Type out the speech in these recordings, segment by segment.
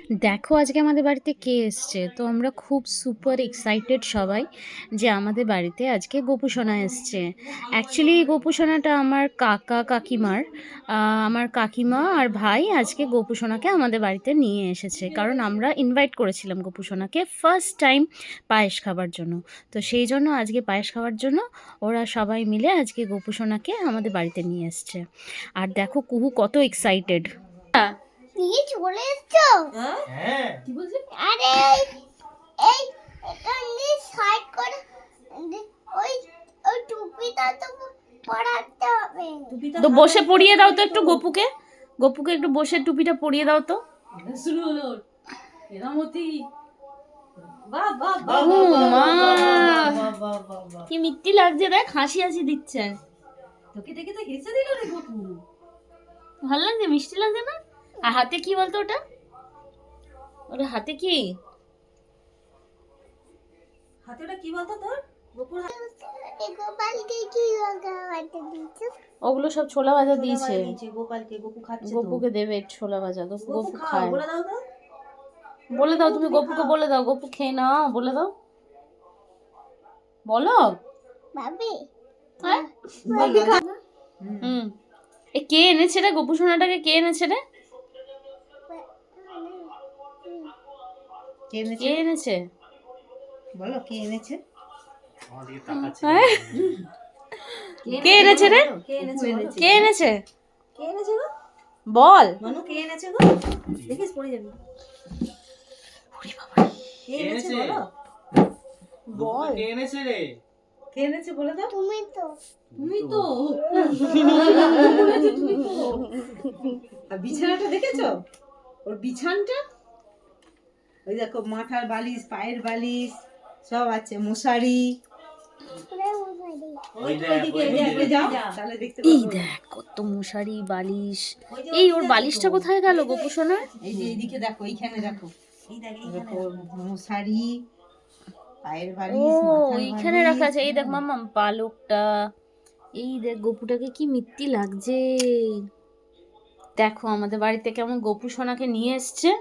দেখো আজকে আমাদের বাড়িতে কে এসছে। তো আমরা খুব সুপার এক্সাইটেড সবাই যে আমাদের বাড়িতে আজকে গোপুসোনা এসছে। অ্যাকচুয়ালি এই গোপুসোনাটা আমার কাকা কাকিমার আমার কাকিমা আর ভাই আজকে গোপুসোনাকে আমাদের বাড়িতে নিয়ে এসেছে, কারণ আমরা ইনভাইট করেছিলাম গোপুসোনাকে ফার্স্ট টাইম পায়েস খাবার জন্য। তো সেই জন্য আজকে পায়েস খাওয়ার জন্য ওরা সবাই মিলে আজকে গোপুসোনাকে আমাদের বাড়িতে নিয়ে এসছে। আর দেখো কুহু কত এক্সাইটেড। নিয়ে চলে এসছো? হ্যাঁ কি বলছিস? আরে এই এটা নিয়ে সাইড করে ওই ওই টুপিটা তো পরাতে হবে। তো বসে পরিয়ে দাও তো একটু গপুকে, গপুকে একটু বসে টুপিটা পরিয়ে দাও তো। শুরু হলো এরামতি। বাহ বাহ বাহ, ও বাহ, মা, বাহ, বাহ, বাহ, বাহ। কি মিষ্টি লাগছে, দেখ হাসি হাসি দিচ্ছে। তোকে দেখে তো হেসে দিল রে গপু। ভালো লাগছে, মিষ্টি লাগছে না? আর হাতে কি বলতো ওটা, ওটা হাতে কি? হাতে ওটা কি বলতো তোর? গপুর হাতে গোপালকে কি লাগাতে দিচ্ছ? ওগুলো সব ছোলা ভাজা দিয়েছে। গোপালকে, গপু খাচ্ছে তো। গপুকে দেবে একটু ছোলা ভাজা, গপু গপু খাও, খায়। বলে দাও তো। বলে দাও তুমি গপুকে, বলে দাও গপু খেয়ে নাও, বলে দাও, বলো। ভাবি হ্যাঁ হুম। এ কে এনেছে রে গপু সোনাটাকে, কে এনেছে রে? কে এনেছে? কে এনেছে? বলো কে এনেছে? আমার দিকে তাকাচ্ছে হ্যাঁ? কে এনেছে রে? কে এনেছে? বলো। কে এনেছে কে এনেছে গো? বল। মানু কে এনেছে গো? দেখিস পড়ে যাবি। কে এনেছে বলো? বল কে এনেছে রে? কে এনেছে বলে দাও। তুমি তো তুমি তো। তুমি তো। আর বিছানাটা দেখেছো? ওর বিছানটা ওই দেখো, মাথার বালিশ, পায়ের বালিশ সব আছে, মশারি। ওই দেখ, ওইদিকে ওই দিকে। যাও তাহলে দেখতে এই পাবো। দেখ কত মশারি বালিশ। ওই যে এই ওর ওইদিকে বালিশটা দেখো। কোথায় গেল গপু সোনার? এই যে এইদিকে দেখো, এইখানে দেখো। এই দেখ, দেখো মশারি, পায়ের ও বালিশ, মাথার ওইখানে বালিশ। রাখা আছে। এই দেখ মাম্মা পালকটা। এই দেখ গপুটাকে কি মিত্তি লাগছে। দেখো আমাদের বাড়িতে কেমন গপু সোনাকে নিয়ে এসছে।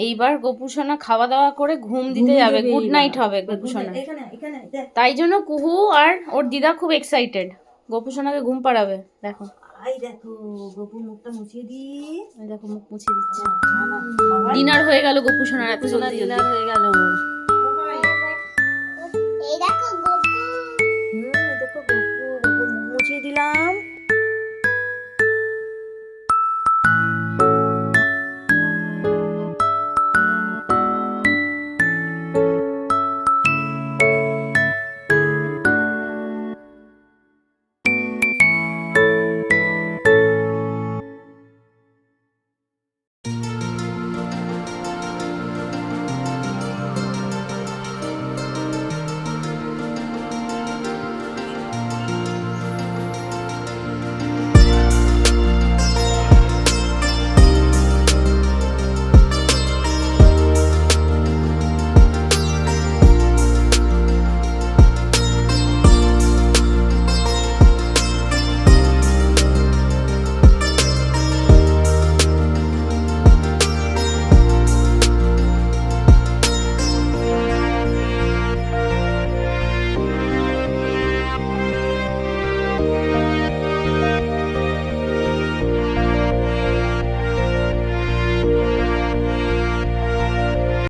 এইবার গপু সোনা খাওয়া দাওয়া করে ঘুম দিতে যাবে, গুড নাইট হবে গপু সোনা। এখানে এখানে দেখ। তাই জন্য কুহু আর ওর দিদা খুব এক্সাইটেড, গপু সোনাকে ঘুম পাড়াবে। দেখো আই দেখো, গপুর মুখটা মুছিয়ে দি। এই দেখো মুখ মুছিয়ে দিচ্ছে। ডিনার হয়ে গেল গপু সোনার, এত জলদি ডিনার হয়ে গেল।